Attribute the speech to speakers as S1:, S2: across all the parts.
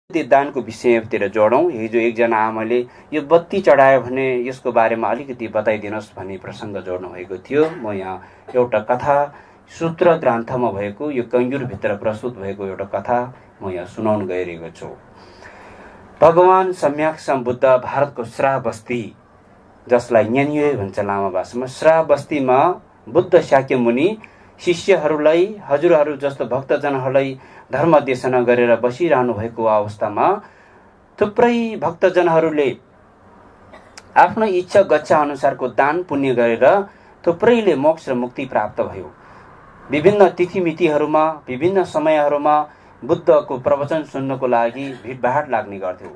S1: अलिकति दानको विषयतिर जोडौँ। हिजो एकजना आमाले यो बत्ती चढायो भने यसको बारेमा अलिकति बताइदिनुहोस् भन्ने प्रसङ्ग जोड्नु भएको थियो। म यहाँ एउटा कथा सूत्र ग्रन्थमा भएको यो कङ्गुरभित्र प्रस्तुत भएको एउटा कथा म यहाँ सुनाउन गइरहेको छु। भगवान सम्यक सम्बुद्ध भारतको श्रावस्ती, जसलाई न्यान्युए भन्छ लामा भाषामा, श्रावस्तीमा बुद्ध शाक्य मुनि शिष्यहरूलाई, हजुरहरू जस्तो भक्तजनहरूलाई धर्म देशना गरेर बसिरहनु भएको अवस्थामा थुप्रै भक्तजनहरूले आफ्नो इच्छा गच्छा अनुसारको दान पुण्य गरेर थुप्रैले मोक्ष र मुक्ति प्राप्त भयो। विभिन्न तिथिमितिहरूमा, विभिन्न समयहरूमा बुद्धको प्रवचन सुन्नको लागि भिडभाड लाग्ने गर्थ्यो।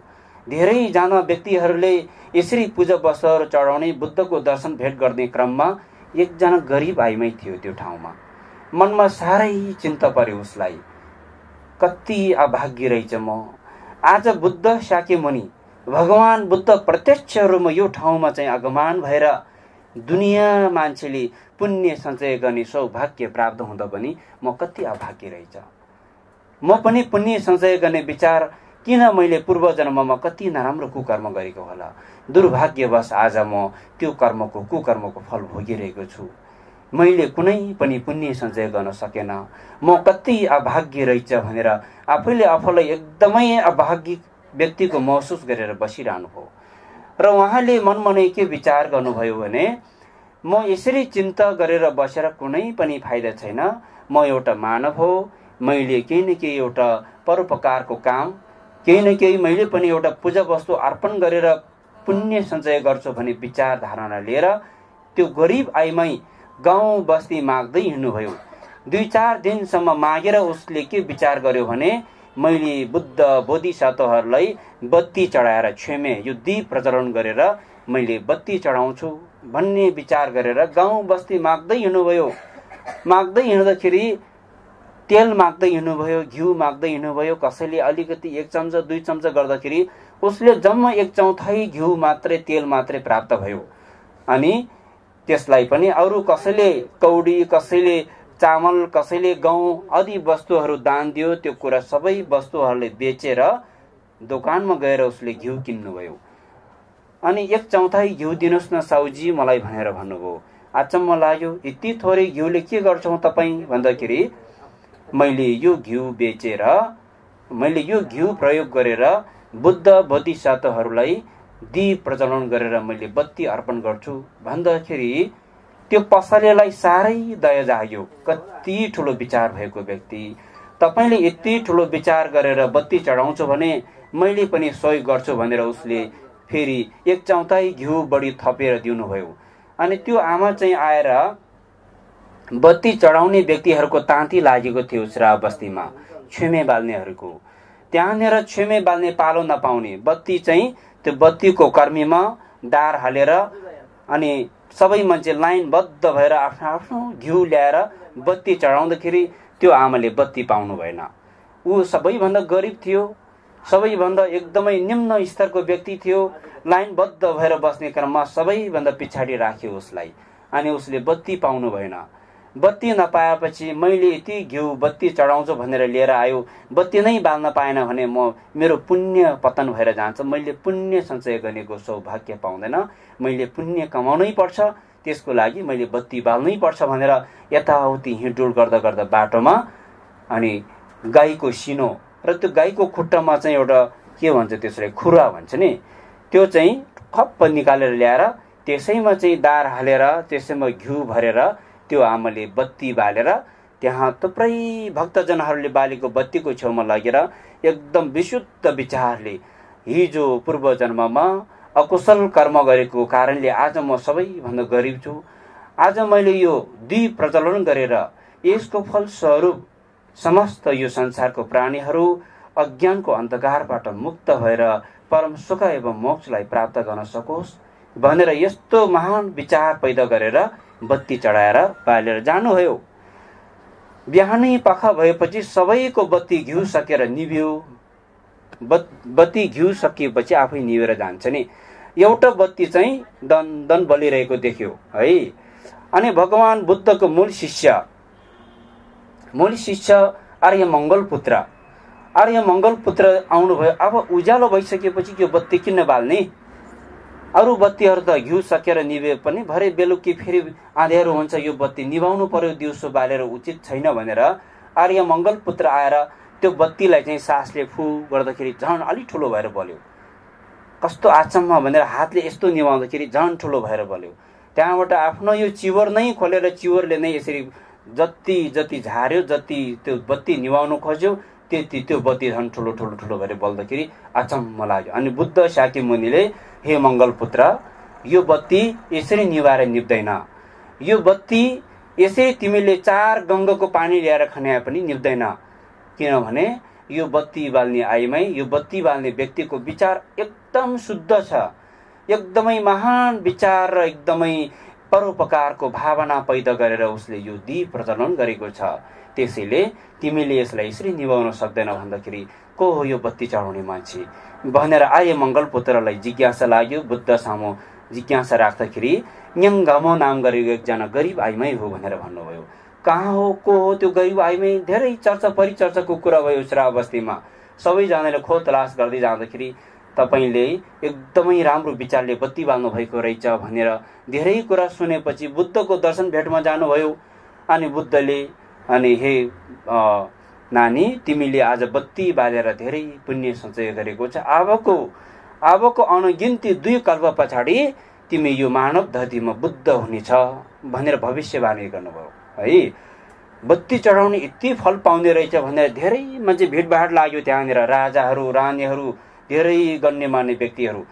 S1: धेरैजना व्यक्तिहरूले यसरी पूजा वस्तुहरू चढाउने, बुद्धको दर्शन भेट गर्ने क्रममा एकजना गरिब आइमै थियो त्यो ठाउँमा। मनमा साह्रै चिन्ता पर्यो उसलाई, कति अभाग्य रहेछ म। आज बुद्ध शाक्य मुनि भगवान बुद्ध प्रत्यक्ष रूपमा यो ठाउँमा चाहिँ आगमन भएर दुनियाँ मान्छेले पुण्य सञ्चय गर्ने सौभाग्य प्राप्त हुँदा पनि म कति अभाग्य रहेछ। म पनि पुण्य सञ्चय गर्ने विचार किन, मैले पूर्व जन्ममा कति नराम्रो कुकर्म गरेको होला, दुर्भाग्यवश आज म त्यो कुकर्मको फल भोगिरहेको छु। मैले कुनै पनि पुण्य सञ्चय गर्न सकेन, म कति अभाग्य रहेछ भनेर आफैले आफूलाई एकदमै अभाग्य व्यक्तिको महसुस गरेर बसिरहनु भयो। र उहाँले मनमा नै के विचार गर्नुभयो भने, म यसरी चिन्ता गरेर बसेर कुनै पनि फाइदा छैन। म एउटा मानव हो, मैले केही न केही एउटा परोपकारको काम, केही न केही मैले पनि एउटा पूजा वस्तु अर्पण गरेर पुण्य सञ्चय गर्छु भन्ने विचार धारणा लिएर त्यो गरिब आइमै गाउँ बस्ती माग्दै हिँड्नुभयो। 2-4 दिनसम्म मागेर उसले के विचार गर्यो भने, मैले बुद्ध बोधिसत्वहरूलाई बत्ती चढाएर छेमे यो दीप प्रज्वलन गरेर मैले बत्ती चढाउँछु भन्ने विचार गरेर गाउँ बस्ती माग्दै हिँड्नुभयो। माग्दै हिँड्दाखेरि तेल माग्दै हिँड्नुभयो, घिउ माग्दै हिँड्नुभयो। कसैले अलिकति 1 चम्चा 2 चम्चा गर्दाखेरि उसले जम्मा 1/4 घिउ मात्रै, तेल मात्रै प्राप्त भयो। अनि त्यसलाई पनि अरू कसैले कौडी, कसैले चामल, कसैले गहुँ आदि वस्तुहरू दान दियो। त्यो कुरा सबै वस्तुहरूले बेचेर दोकानमा गएर उसले घिउ किन्नुभयो। अनि 1/4 घिउ दिनुहोस् न साउजी मलाई भनेर भन्नुभयो। अचम्म लाग्यो, यति थोरै घिउले के गर्छौँ तपाईँ भन्दाखेरि, मैले यो घिउ बेचेर, मैले यो घिउ प्रयोग गरेर बुद्ध बोधिसत्वहरूलाई दीप प्रज्वलन गरेर मैले बत्ती अर्पण गर्छु भन्दाखेरि त्यो पसलेलाई साह्रै दया जाग्यो। कति ठुलो विचार भएको व्यक्ति, तपाईँले यति ठुलो विचार गरेर बत्ती चढाउँछु भने मैले पनि सहयोग गर्छु भनेर उसले फेरि 1/4 घिउ बढी थपेर दिनुभयो। अनि त्यो आमा चाहिँ आएर बत्ती चढाउने व्यक्तिहरूको तान्ती लागेको थियो श्राव बस्तीमा, छेमे बाल्नेहरूको। त्यहाँनिर छेमे बाल्ने पालो नपाउने, बत्ती चाहिँ त्यो बत्तीको कर्मीमा दार हालेर अनि सबै मान्छे लाइनबद्ध भएर आफ्नो आफ्नो घिउ ल्याएर बत्ती चढाउँदाखेरि त्यो आमाले बत्ती पाउनु भएन। ऊ सबैभन्दा गरिब थियो, सबैभन्दा एकदमै निम्न स्तरको व्यक्ति थियो। लाइनबद्ध भएर बस्ने क्रममा सबैभन्दा पछाडि राख्यो उसलाई, अनि उसले बत्ती पाउनु भएन। बत्ती नपाएपछि मैले यति घिउ बत्ती चढाउँछु भनेर लिएर आयो, बत्ती नै बाल्न पाएन भने मेरो पुण्य पतन भएर जान्छ। मैले पुण्य सञ्चय गर्नेको सौभाग्य पाउँदैन, मैले पुण्य कमाउनै पर्छ, त्यसको लागि मैले बत्ती बाल्नै पर्छ भनेर यताउति हिँडडुल गर्दा गर्दा बाटोमा अनि गाईको सिनो र त्यो गाईको खुट्टामा चाहिँ एउटा के भन्छ त्यसलाई, खुरा भन्छ नि, त्यो चाहिँ खप्प निकालेर ल्याएर त्यसैमा चाहिँ दार हालेर त्यसैमा घिउ भरेर त्यो आमाले बत्ती बालेर त्यहाँ थुप्रै भक्तजनहरूले बालेको बत्तीको छेउमा लगेर एकदम विशुद्ध विचारले, हिजो पूर्व जन्ममा अकुशल कर्म गरेको कारणले आज म सबैभन्दा गरिब छु, आज मैले यो दीप प्रज्वलन गरेर यसको फलस्वरूप समस्त यो संसारको प्राणीहरू अज्ञानको अन्धकारबाट मुक्त भएर परम सुख एवं मोक्षलाई प्राप्त गर्न सकोस् भनेर यस्तो महान विचार पैदा गरेर बत्ती चढाएर बालेर जानुभयो। बिहानै पख भएपछि सबैको बत्ती घिउ सकेर निभ्यो। बत्ती घिउ सकिएपछि आफै निभेर जान्छ नि। एउटा बत्ती चाहिँ दन बलिरहेको देख्यो है। अनि भगवान बुद्धको मूल शिष्य आर्य मंगल पुत्र आर्य मङ्गल पुत्र आउनुभयो। अब उज्यालो भइसकेपछि यो बत्ती किन बाल्ने? अरू बत्तीहरू त घिउ सकेर निभे पनि भरे बेलुकी फेरि अँध्यारो हुन्छ, यो बत्ती निभाउनु पर्यो, दिउँसो बालेर उचित छैन भनेर आर्य मङ्गल पुत्र आएर त्यो बत्तीलाई चाहिँ सासले फु गर्दाखेरि झन् अलिक ठुलो भएर बल्यो। कस्तो आचम्म भनेर हातले यस्तो निभाउँदाखेरि झन् ठुलो भएर बल्यो। त्यहाँबाट आफ्नो यो चिवर नै खोलेर चिवरले नै यसरी जति जति झार्यो, जति त्यो बत्ती निभाउनु खोज्यो, त्यति त्यो बत्ती झन् ठुलो ठुलो ठुलो भएर बल्दाखेरि अचम्म लाग्यो। अनि बुद्ध शाक्य मुनिले, हे मङ्गल पुत्र, यो बत्ती यसरी निभाएर निप्दैन, यो बत्ती यसरी तिमीले 4 गङ्गाको पानी ल्याएर खन्याए पनि निप्दैन, किनभने यो बत्ती बाल्ने आइमै यो बत्ती बाल्ने व्यक्तिको विचार एकदम शुद्ध छ, एकदमै महान विचार र एकदमै परोपकारको भावना पैदा गरेर उसले यो दीप प्रज्वलन गरेको छ। त्यसैले तिमीले यसलाई यसरी निभाउन सक्दैन भन्दाखेरि को हो यो बत्ती चढाउने मान्छे भनेर आर्य मङ्गल पुत्रलाई जिज्ञासा लाग्यो। बुद्ध सामु जिज्ञासा राख्दाखेरि न्याङ्गामो नाम गरेको एकजना गरिब आइमै हो भनेर भन्नुभयो। कहाँ हो, को हो त्यो गरिब आइमै? धेरै चर्चा परिचर्चाको कुरा भयो श्राव बस्तीमा। सबैजनाले खोज तलास गर्दै जाँदाखेरि तपाईँले एकदमै राम्रो विचारले बत्ती बाल्नु भएको रहेछ भनेर धेरै कुरा सुनेपछि बुद्धको दर्शन भेटमा जानुभयो। अनि बुद्धले, अनि हे नानी, तिमीले आज बत्ती बालेर धेरै पुण्य सञ्चय गरेको छ, अबको अनगिन्ती 2 कल्प पछाडि तिमी यो मानव धरतीमा बुद्ध हुनेछ भनेर भविष्यवाणी गर्नुभयो है। बत्ती चढाउने यति फल पाउने रहेछ भनेर धेरै मान्छे भिडभाड लाग्यो त्यहाँनिर, राजाहरू, रानीहरू, धेरै गण्यमान्य व्यक्तिहरू।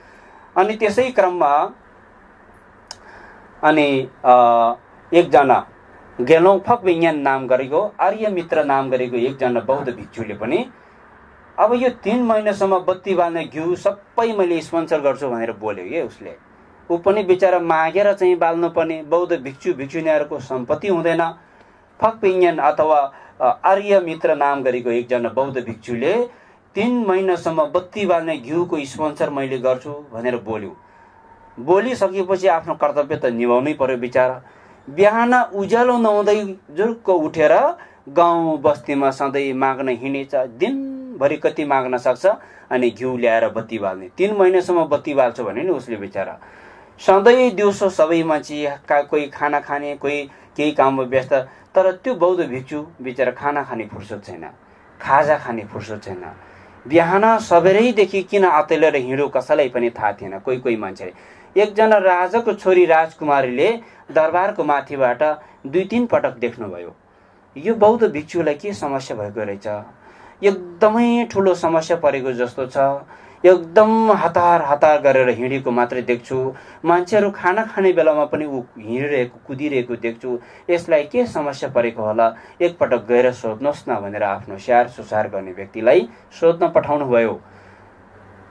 S1: अनि त्यसै क्रममा अनि एकजना गेलोङफक विज्ञान नाम गरेको, आर्य मित्र नाम गरेको एकजना बौद्ध भिक्षुले पनि अब यो 3 महिनासम्म बत्ती बाल्ने घिउ सबै मैले स्पोन्सर गर्छु भनेर बोल्यो के उसले। ऊ पनि बेचारा मागेर चाहिँ बाल्नु पर्ने, बौद्ध भिक्षु भिक्षुनीहरूको सम्पत्ति हुँदैन। फक विज्ञान अथवा आर्य मित्र नाम गरेको एकजना बौद्ध भिक्षुले 3 महिनासम्म बत्ती बाल्ने घिउको स्पोन्सर मैले गर्छु भनेर बोल्यो। बोलिसकेपछि आफ्नो कर्तव्य त निभाउनै पर्यो बिचारा। बिहान उज्यालो नहुँदै जुर्क उठेर गाउँ बस्तीमा सधैँ माग्न हिँडेछ, दिनभरि कति माग्न सक्छ, अनि घिउ ल्याएर बत्ती बाल्ने। 3 महिनासम्म बत्ती बाल्छु भने नि उसले बिचारा। सधैँ दिउँसो सबै मान्छे कोही खाना खाने, कोही केही काममा व्यस्त, तर त्यो बौद्ध भिक्षु बिचारा खाना खाने फुर्सद छैन, खाजा खाने फुर्सद छैन। बिहान सबेरैदेखि किन अतेलेर हिँड्यो कसैलाई पनि थाहा थिएन। कोही मान्छेले, एकजना राजाको छोरी राजकुमारीले दरबारको माथिबाट 2-3 पटक देख्नुभयो। यो बौद्ध भिक्षुलाई के समस्या भएको रहेछ, एकदमै ठुलो समस्या परेको जस्तो छ, एकदम हतार गरेर हिँडेको मात्रै देख्छु, मान्छेहरू खाना खाने बेलामा पनि ऊ हिँडिरहेको कुदिरहेको देख्छु, यसलाई के समस्या परेको होला, एकपटक गएर सोध्नुहोस् न भनेर आफ्नो स्याहार सुसार गर्ने व्यक्तिलाई सोध्न पठाउनु भयो।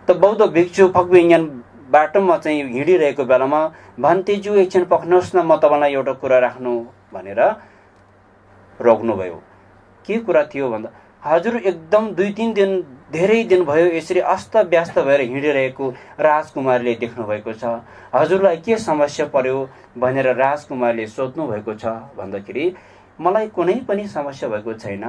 S1: त बौद्ध भिक्षु फकविज्ञान बाटोमा चाहिँ हिँडिरहेको बेलामा भन्तेज्यू एकछिन पक्नुहोस् न, म तपाईँलाई एउटा कुरा राख्नु भनेर रोक्नुभयो। के कुरा थियो भन्दा, हजुर एकदम 2-3 दिन धेरै दिन भयो यसरी अस्त व्यस्त भएर हिँडिरहेको राजकुमारीले देख्नु भएको छ, हजुरलाई के समस्या पर्यो भनेर राजकुमारले सोध्नु भएको छ भन्दाखेरि मलाई कुनै पनि समस्या भएको छैन,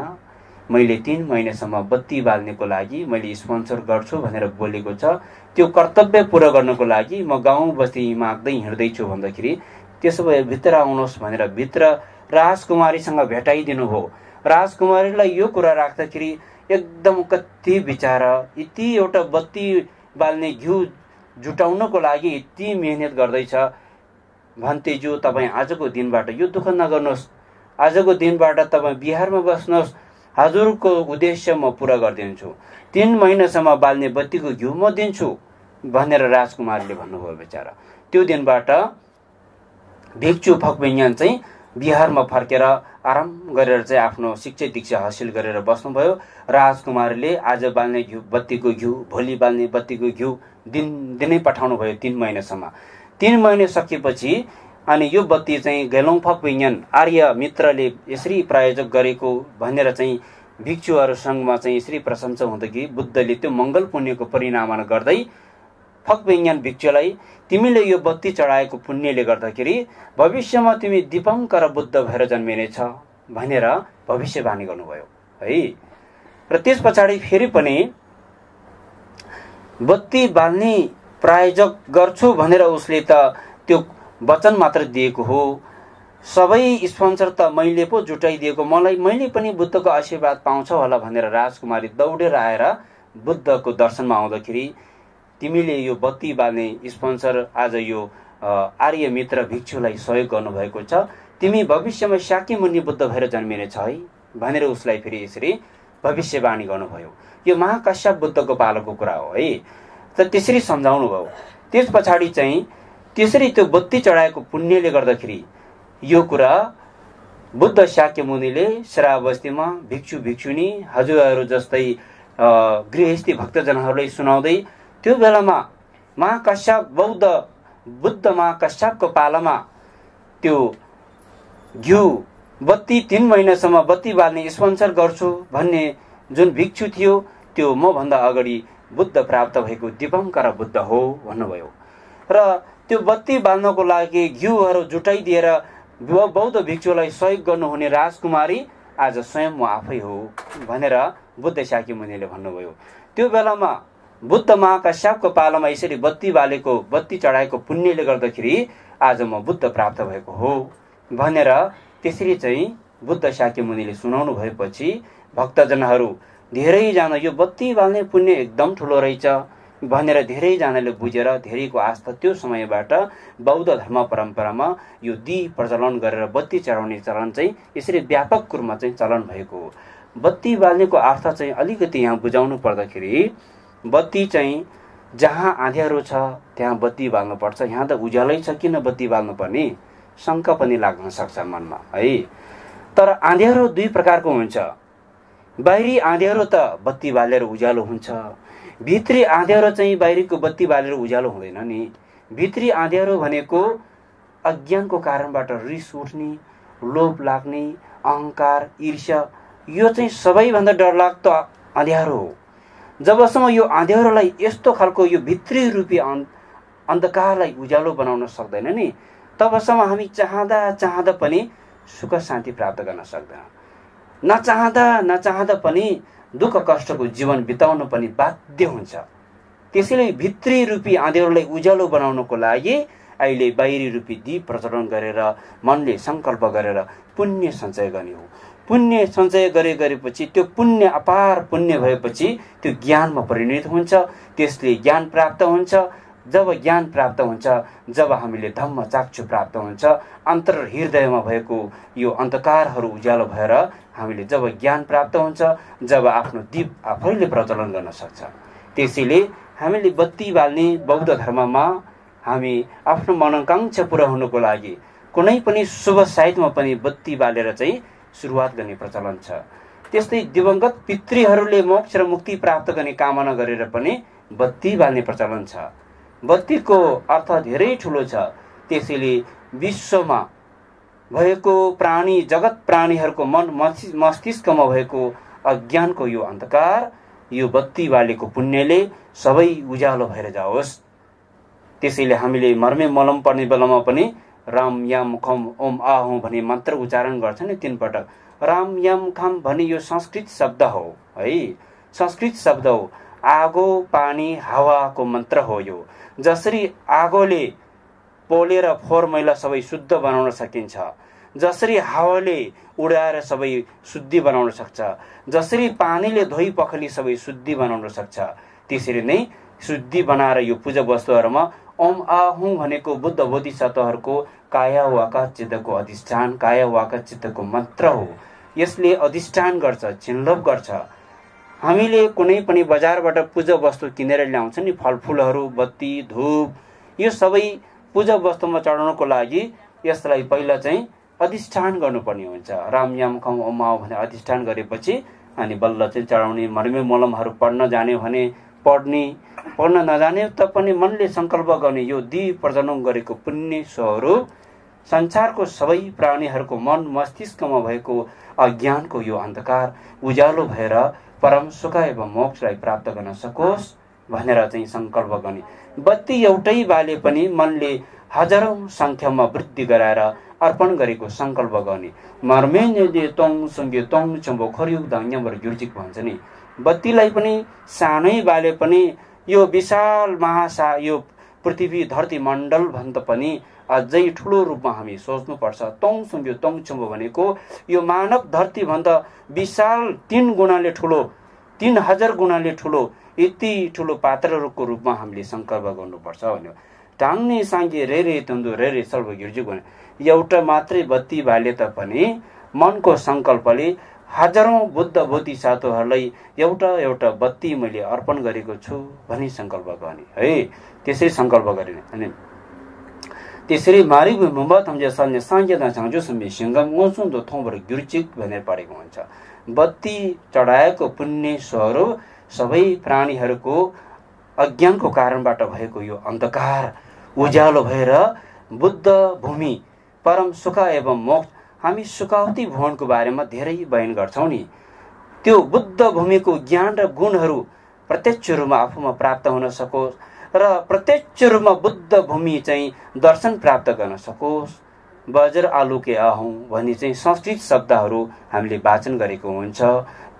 S1: मैले 3 महिनासम्म बत्ती बाल्नेको लागि मैले स्पोन्सर गर्छु भनेर बोलेको छ, त्यो कर्तव्य पूरा गर्नको लागि म गाउँ बस्ती माग्दै हिँड्दैछु भन्दाखेरि त्यसो भए भित्र आउनुहोस् भनेर भित्र राजकुमारीसँग भेटाइदिनु हो। राजकुमारीलाई यो कुरा राख्दाखेरि एकदम कति बिचारा यति एउटा बत्ती बाल्ने घिउ जुटाउनको लागि यति मेहनत गर्दैछ, भन्तेज्यू तपाईँ आजको दिनबाट यो दुःख नगर्नुहोस्, आजको दिनबाट तपाईँ बिहारमा बस्नुहोस्, हजुरको उद्देश्य म पूरा गरिदिन्छु, 3 महिनासम्म बाल्ने बत्तीको घिउ म दिन्छु भनेर राजकुमारले भन्नुभयो। बेचारा त्यो दिनबाट भिक्षु फकविज्ञान चाहिँ बिहारमा फर्केर आराम गरेर चाहिँ आफ्नो शिक्षा दीक्षा हासिल गरेर बस्नुभयो। राजकुमारले आज बाल्ने घिउ बत्तीको घिउ, भोलि बाल्ने बत्तीको घिउ दिनै पठाउनु भयो 3 महिनासम्म। 3 महिना सकेपछि अनि यो बत्ती चाहिँ गेलोङफक विज्ञान आर्य मित्रले यसरी प्रायोजक गरेको भनेर चाहिँ भिक्षुहरूसँगमा चाहिँ यसरी प्रशंसा हुँदाखेरि बुद्धले त्यो मङ्गल पुण्यको परिणाम गर्दै फक विज्ञान भिक्षुलाई तिमीले यो बत्ती चढाएको पुण्यले गर्दाखेरि भविष्यमा तिमी दीपङ्कर बुद्ध भएर जन्मिनेछ भनेर भविष्यवाणी गर्नुभयो है। र त्यस पछाडि फेरि पनि बत्ती बाल्ने प्रायोजक गर्छु भनेर उसले त त्यो वचन मात्र दिएको हो। सबै स्पोन्सर त मैले पो जुटाइदिएको, मैले पनि बुद्धको आशीर्वाद पाउँछ होला भनेर राजकुमारी दौडेर आएर बुद्धको दर्शनमा आउँदाखेरि तिमीले यो बत्ती बाल्ने स्पोन्सर आज यो आर्य मित्र भिक्षुलाई सहयोग गर्नुभएको छ, तिमी भविष्यमा शाक्यमुनि बुद्ध भएर जन्मिनेछ है भनेर उसलाई फेरि यसरी भविष्यवाणी गर्नुभयो। यो महाकाश्यप बुद्धको पालोको कुरा हो है। त त्यसरी सम्झाउनु भयो। त्यस पछाडि चाहिँ त्यसरी त्यो बत्ती चढाएको पुण्यले गर्दाखेरि यो कुरा बुद्ध शाक्यमुनिले श्रावस्तीमा भिक्षु भिक्षुनी हजुरहरू जस्तै गृहस्थी भक्तजनहरूलाई सुनाउँदै त्यो बेलामा महाकाश्यप बुद्ध महाकाश्यपको पालामा त्यो घिउ बत्ती 3 महिनासम्म बत्ती बाल्ने स्पोन्सर गर्छु भन्ने जुन भिक्षु थियो त्यो मभन्दा अगाडि बुद्ध प्राप्त भएको दिपङ्कर बुद्ध हो भन्नुभयो। र त्यो बत्ती बाल्नको लागि घिउहरू जुटाइदिएर बौद्ध भिक्षुलाई सहयोग गर्नुहुने राजकुमारी आज स्वयं म आफै हो भनेर बुद्ध शाक्यमुनिले भन्नुभयो। त्यो बेलामा बुद्ध महाकाश्यपको पालामा यसरी बत्ती चढाएको पुण्यले गर्दाखेरि आज म बुद्ध प्राप्त भएको हो भनेर त्यसरी चाहिँ बुद्ध शाक्यमुनिले सुनाउनु भएपछि भक्तजनहरू धेरैजना यो बत्ती बाल्ने पुण्य एकदम ठुलो रहेछ भनेर धेरैजनाले बुझेर धेरैको आस्था त्यो समयबाट बौद्ध धर्म परम्परामा यो दीप प्रज्वलन गरेर बत्ती चढाउने चलन चाहिँ यसरी व्यापक रूपमा चाहिँ चलन भएको हो। बत्ती बाल्नेको अर्थ चाहिँ अलिकति यहाँ बुझाउनु पर्दाखेरि बत्ती चाहिँ जहाँ आँध्यारो छ त्यहाँ बत्ती बाल्नुपर्छ, यहाँ त उज्यालै छ किन बत्ती बाल्नुपर्ने शङ्का पनि लाग्न सक्छ मनमा है। तर आँध्यारो 2 प्रकारको हुन्छ। बाहिरी आँध्यारो त बत्ती बालेर उज्यालो हुन्छ, भित्री आँध्यारो चाहिँ बाहिरीको बत्ती बालेर उज्यालो हुँदैन नि। भित्री आँध्यारो भनेको अज्ञानको कारणबाट रिस उठ्ने, लोभ लाग्ने, अहङ्कार, ईर्ष्या, यो चाहिँ सबैभन्दा डरलाग्दो अँध्यारो हो। जबसम्म यो अँध्यारोलाई यस्तो खालको यो भित्री रूपी अन्धकारलाई उज्यालो बनाउन सक्दैन नि तबसम्म हामी चाहँदा पनि सुख शान्ति प्राप्त गर्न सक्दैन। नचाहँदा पनि दुःख कष्टको जीवन बिताउन पनि बाध्य हुन्छ। त्यसैले भित्री रूपी अँध्यारोलाई उज्यालो बनाउनको लागि अहिले बाहिरी रूपी दीप प्रज्वलन गरेर मनले संकल्प गरेर पुण्य सञ्चय गर्ने हो। पुण्य सञ्चय गरेपछि त्यो पुण्य अपार पुण्य भएपछि त्यो ज्ञानमा परिणत हुन्छ, त्यसले ज्ञान प्राप्त हुन्छ। जब ज्ञान प्राप्त हुन्छ, जब हामीले धम्म चाक्षु प्राप्त हुन्छ, अन्तर हृदयमा भएको यो अन्धकारहरू उज्यालो भएर हामीले जब ज्ञान प्राप्त हुन्छ, जब आफ्नो दीप आफैले प्रज्वलन गर्न सक्छ। त्यसैले हामीले बत्ती बाल्ने बौद्ध धर्ममा हामी आफ्नो मनोकांक्षा पुरा हुनुको लागि कुनै पनि शुभ साइतमा पनि बत्ती बालेर चाहिँ सुरुवात गर्ने प्रचलन छ। त्यस्तै दिवंगत पितृहरूले मोक्ष र मुक्ति प्राप्त गर्ने कामना गरेर पनि बत्ती बाल्ने प्रचलन छ। बत्तीको अर्थ धेरै ठुलो छ। त्यसैले विश्वमा भएको प्राणी जगत प्राणीहरूको मन मस्तिष्कमा भएको अज्ञानको यो अन्धकार यो बत्ती बालेको पुण्यले सबै उज्यालो भएर जाओस्। त्यसैले हामीले मर्मे मलम पर्ने बेलामा पनि राम याम खम ओम आहु भन्ने मन्त्र उच्चारण गर्छ नि 3 पटक। राम याम खम भन्ने यो संस्कृत शब्द हो है, संस्कृत शब्द हो। आगो पानी हावाको मन्त्र हो यो। जसरी आगोले पोलेर फोहोर मैला सबै शुद्ध बनाउन सकिन्छ, जसरी हावाले उडाएर सबै शुद्धि बनाउन सक्छ, जसरी पानीले धोई पखाली सबै शुद्धि बनाउन सक्छ, त्यसरी नै शुद्धि बनाएर यो पूजा वस्तुहरूमा ओम आहु भनेको बुद्ध बोधिसत्वहरूको काया वाका चित्तको अधिष्ठान, काया वाका चित्तको मन्त्र हो। यसले अधिष्ठान गर्छ, चिन्लोप गर्छ। हामीले कुनै पनि बजारबाट पूजा वस्तु किनेर ल्याउँछ नि, फलफुलहरू, बत्ती, धूप, यो सबै पूजा वस्तुमा चढाउनको लागि यसलाई पहिला चाहिँ अधिष्ठान गर्नुपर्ने हुन्छ। राम याम खम ओम आओ भने अधिष्ठान गरेपछि अनि बल्ल चाहिँ चढाउने। मर्मे मलमहरू पढ्न जाने भने पढ्न नजाने पनि मनले संकल्प गर्ने। यो दीप प्रज्वलन गरेको पुण्य स्वरूप संसारको सबै प्राणीहरूको मन मस्तिष्कमा भएको अज्ञानको यो अन्धकार उज्यालो भएर परम सुख एवं मोक्षलाई प्राप्त गर्न सकोस् भनेर चाहिँ संकल्प गर्ने। बत्ती एउटै बाले पनि मनले हजारौं संख्यामा वृद्धि गराएर अर्पण गरेको संकल्प गर्ने। मर्मेन्यले तोङ सुङ्गे तोङ चम्बो खरिउ दाङ्याबर गिर्जिक भन्छ नि। बत्तीलाई पनि सानै बाले पनि यो विशाल यो पृथ्वी धरती मण्डल भन्दा पनि अझै ठुलो रूपमा हामी सोच्नुपर्छ। तौसुम्ब्यो तौचुम्बो भनेको यो मानव धरती भन्दा विशाल 3 गुणाले ठुलो, 3000 गुणाले ठुलो, यति ठुलो पात्रहरूको रूपमा हामीले संकल्प गर्नुपर्छ भन्यो। टाङ्ने साङ्गे रे तुन्दु रे सर्व गिर्जु भने एउटा मात्रै बत्ती बाले तापनि मनको संकल्पले हजारौं बुद्ध बोधिसत्वहरूलाई एउटा बत्ती मैले अर्पण गरेको छु भनी संकल्प गर्ने है। त्यसै संकल्प गरिने अनि त्यसरी मारी मुम्बत हमजे सल्ने सांगेदा चांजो सम्बे सिंगम ओसुन्दो थोबर गिर्चिक भनेर पढेको हुन्छ। बत्ती चढाएको पुण्य स्वरूप सबै प्राणीहरूको अज्ञानको कारणबाट भएको यो अन्धकार उज्यालो भएर बुद्ध भूमि परम सुख एवं मोक्ष, हामी सुखावती भवनको बारेमा धेरै बयान गर्छौं नि। त्यो बुद्ध भूमिको ज्ञान र गुणहरू प्रत्यक्ष रूपमा आफूमा प्राप्त हुन सकोस् र प्रत्यक्ष रूपमा बुद्ध भूमि चाहिँ दर्शन प्राप्त गर्न सकोस्। बजर आलुके आहौं भनी चाहिँ संस्कृत शब्दहरू हामीले वाचन गरेको हुन्छ।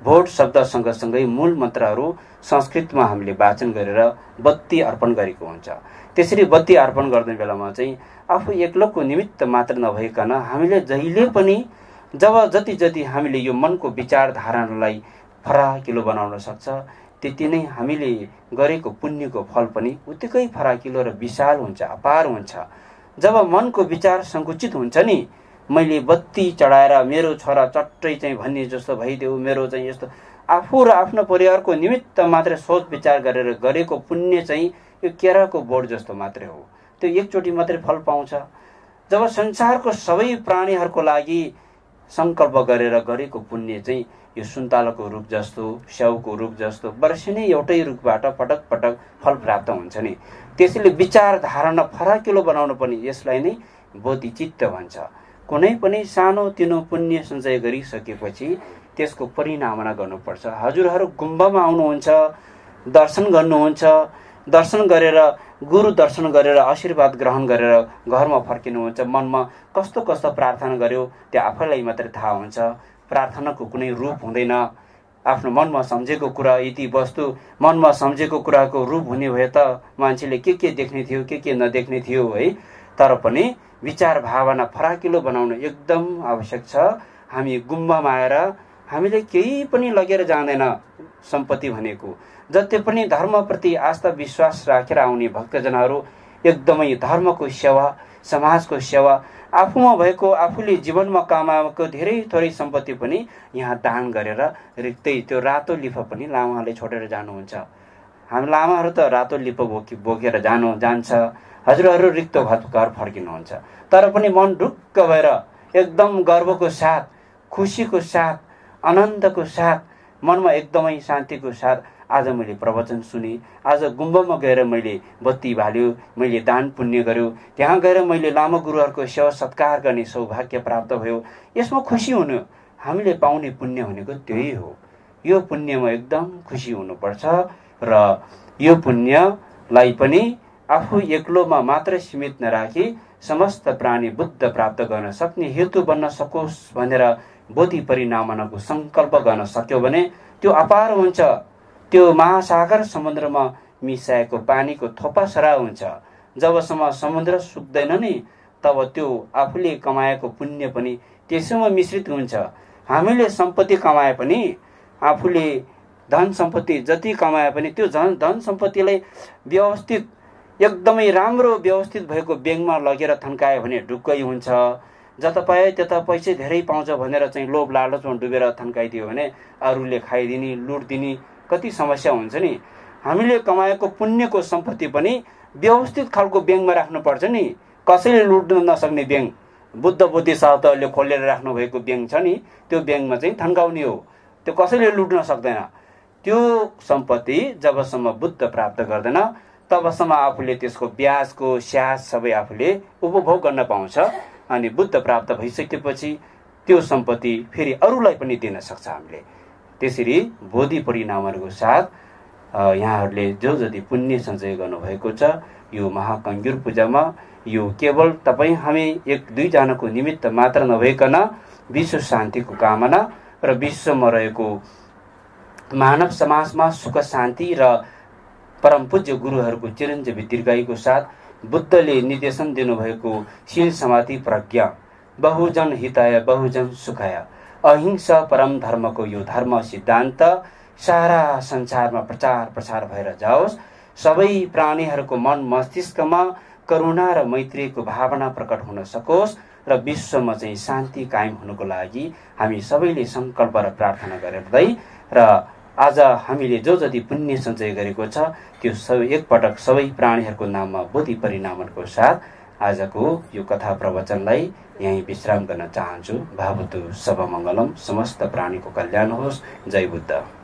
S1: भोट शब्द सँगसँगै मूल मन्त्रहरू संस्कृतमा हामीले वाचन गरेर बत्ती अर्पण गरेको हुन्छ। त्यसरी बत्ती अर्पण गर्ने बेलामा चाहिँ आफू एक्लोको निमित्त मात्र नभइकन हामीले जहिले पनि जति हामीले यो मनको विचार धारणालाई फराकिलो बनाउन सक्छ त्यति नै हामीले गरेको पुण्यको फल पनि उत्तिकै फराकिलो र विशाल हुन्छ, अपार हुन्छ। जब मनको विचार संकुचित हुन्छ नि, मैले बत्ती चढाएर मेरो छोरा चट्टै चाहिँ भन्ने जस्तो भइदेऊ, मेरो चाहिँ यस्तो आफू र आफ्नो परिवारको निमित्त मात्र सोच विचार गरेर गरेको पुण्य चाहिँ यो केराको बोट जस्तो मात्रै हो, त्यो एकचोटि मात्रै फल पाउँछ। जब संसारको सबै प्राणीहरूको लागि संकल्प गरेर गरेको पुण्य चाहिँ यो सुन्तलाको रूप जस्तो, स्याउको रूप जस्तो वर्षेनै एउटै रूपबाट पटक पटक फल प्राप्त हुन्छ नि। त्यसैले विचार धारणा फराकिलो बनाउनु पनि यसलाई नै बोधिचित्त भन्छ। कुनै पनि सानो तिनो पुण्य सञ्चय गरिसकेपछि त्यसको परिणामना गर्नुपर्छ। हजुरहरू गुम्बामा आउनुहुन्छ, दर्शन गर्नुहुन्छ, दर्शन गरेर गुरु दर्शन गरेर आशीर्वाद ग्रहण गरेर घरमा फर्किनुहुन्छ। मनमा कस्तो कस्तो प्रार्थना गर्यो त्यो आफैलाई मात्रै थाहा हुन्छ। प्रार्थनाको कुनै रूप हुँदैन। आफ्नो मनमा सम्झेको कुरा, यति वस्तु मनमा सम्झेको कुराको रूप हुने भए त मान्छेले के देख्ने थियो, के नदेख्ने थियो है। तर पनि विचार भावना फराकिलो बनाउन एकदम आवश्यक छ। हामी गुम्बामा आएर हामीले केही पनि लगेर जाँदैन। सम्पत्ति भनेको जति पनि धर्मप्रति आस्था विश्वास राखेर आउने भक्तजनहरू एकदमै धर्मको सेवा, समाजको सेवा, आफूमा भएको आफूले जीवनमा कमाएको धेरै थोरै सम्पत्ति पनि यहाँ दान गरेर रिक्तै त्यो रातो लिफा पनि लामाले छोडेर जानुहुन्छ। हामी लामाहरू त रातो लिफा बोकेर जान्छ, हजुरहरू रिक्त घर फर्किनुहुन्छ। तर पनि मन ढुक्क भएर एकदम गर्वको साथ, खुसीको साथ, आनन्दको साथ, मनमा एकदमै शान्तिको साथ आज मैले प्रवचन सुने, आज गुम्बामा गएर मैले बत्ती बाल्यो, मैले दान पुण्य गर्यो, त्यहाँ गएर मैले लामा गुरुहरूको सेवा सत्कार गर्ने सौभाग्य प्राप्त भयो। यसमा खुसी हुनु हामीले पाउने पुण्य भनेको त्यही हो। यो पुण्यमा एकदम खुसी हुनुपर्छ र यो पुण्यलाई पनि आफू एक्लोमा मात्र सीमित नराखी समस्त प्राणी बुद्ध प्राप्त गर्न सक्ने हेतु बन्न सकोस् भनेर बोधि परिणामनाको संकल्प गर्न सक्यो भने त्यो अपार हुन्छ। त्यो महासागर समुद्रमा मिसाएको पानीको थोपा सरा हुन्छ। जबसम्म समुद्र सुक्दैन नि तब त्यो आफूले कमाएको पुण्य पनि त्यसैमा मिश्रित हुन्छ। हामीले सम्पत्ति कमाए पनि, आफूले धन सम्पत्ति जति कमाए पनि त्यो धन सम्पत्तिलाई व्यवस्थित एकदमै राम्रो व्यवस्थित भएको ब्याङ्कमा लगेर थन्कायो भने ढुक्कै हुन्छ। जता पाए त्यता पैसा धेरै पाउँछ भनेर चाहिँ लोभ लालचमा डुबेर थन्काइदियो भने अरूले खाइदिने, लुट दिने कति समस्या हुन्छ नि। हामीले कमाएको पुण्यको सम्पत्ति पनि व्यवस्थित खालको ब्याङ्कमा राख्नुपर्छ नि। कसैले लुट्न नसक्ने ब्याङ्क, बुद्ध बोधिसत्वहरूले खोलेर राख्नु भएको ब्याङ्क छ नि, त्यो ब्याङ्कमा चाहिँ थन्काउने हो। त्यो कसैले लुट्न सक्दैन। त्यो सम्पत्ति जबसम्म बुद्ध प्राप्त गर्दैन तबसम्म आफूले त्यसको ब्याजको स्याज सबै आफूले उपभोग गर्न पाउँछ। अनि बुद्ध प्राप्त भइसकेपछि त्यो सम्पत्ति फेरि अरूलाई पनि दिन सक्छ हामीले। त्यसरी बोधि परिणामहरूको साथ यहाँहरूले जो जति पुण्य सञ्चय गर्नुभएको छ यो महाकङ्ग्युर पूजामा, यो केवल तपाईँ हामी एक दुईजनाको निमित्त मात्र नभइकन विश्व शान्तिको कामना र विश्वमा रहेको मानव समाजमा सुख शान्ति र परम पूज्य गुरुहरूको चिरञ्जीवी दीर्घायुको साथ बुद्धले निर्देशन दिनुभएको शील समाधि प्रज्ञा बहुजन हिताय बहुजन सुखाय अहिंसा परम धर्मको यो धर्म सिद्धान्त सारा संसारमा प्रचार प्रसार भएर जाओस्। सबै प्राणीहरूको मन मस्तिष्कमा करुणा र मैत्रीको भावना प्रकट हुन सकोस् र विश्वमा चाहिँ शान्ति कायम हुनुको लागि हामी सबैले संकल्प र प्रार्थना गर्दै र आज हामीले जो जति पुण्य सञ्चय गरेको छ त्यो सबै एकपटक सबै प्राणीहरूको नाममा बुद्धि परिणामको साथ आजको यो कथा प्रवचनलाई यहीँ विश्राम गर्न चाहन्छु। भवतु सर्वमङ्गलम, समस्त प्राणीको कल्याण होस्। जय बुद्ध।